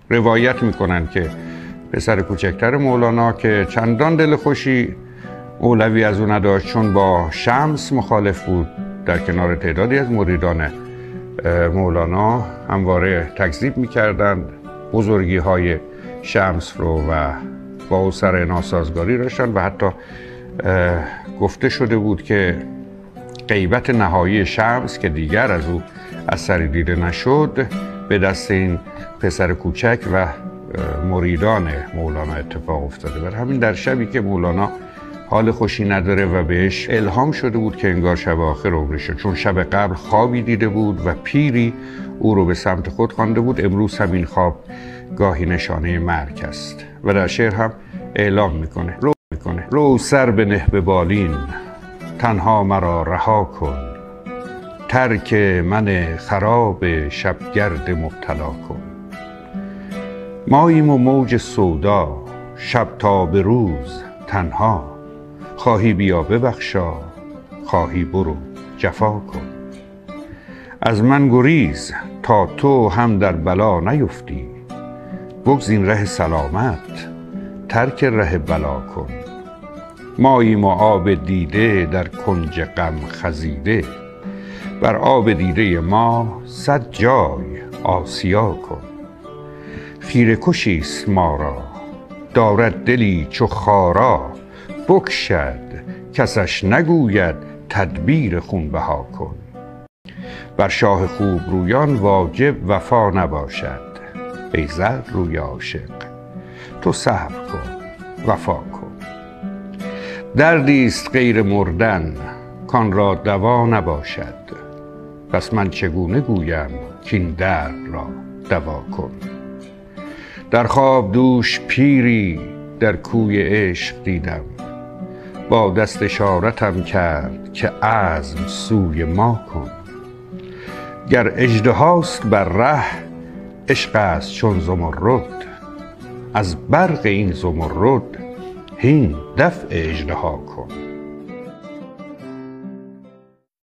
روایت میکنن که پسر کوچکتر مولانا که چندان دل خوشی مولوی از او نداشت، چون با شمس مخالف بود، در کنار تعدادی از مریدان مولانا همواره تکذیب میکردند، بزرگی های شمس رو و با او سر ناسازگاری داشتن و حتی گفته شده بود که غیبت نهایی شمس که دیگر از او اثری دیده نشد به دست این پسر کوچک و مریدان مولانا اتفاق افتاده. بر همین در شبی که مولانا حال خوشی نداره و بهش الهام شده بود که انگار شب آخر عمرشه، چون شب قبل خوابی دیده بود و پیری او رو به سمت خود خوانده بود، امروز هم این خواب گاهی نشانه مرگ است و در شعر هم اعلام میکنه رو سر بنه به بالین، تنها مرا رها کن، ترک من خراب شبگرد مبتلا کن. ماییم و موج سودا، شب تا به روز تنها، خواهی بیا ببخشا، خواهی برو جفا کن. از من گریز تا تو هم در بلا نیفتی، بگزین ره سلامت، ترک ره بلا کن. ماییم و آب دیده در کنج غم خزیده، بر آب دیده ما 100 جای آسیا کن. خیره کشیست ما را، دارد دلی چو خارا، بکشد کسش نگوید تدبیر خونبها کن. بر شاه خوب رویان واجب وفا نباشد، ای زرد روی عاشق تو صبر کن وفا کن. دردیست غیر مردن کان را دوا نباشد، پس من چگونه گویم کین درد را دوا کن. در خواب دوش پیری در کوی عشق دیدم، با دست اشارتم کرد که عزم سوی ما کن. گر اژدهاست بر ره عشق است چون زمرد، از برق این زمرد هین دفع اژدها کن.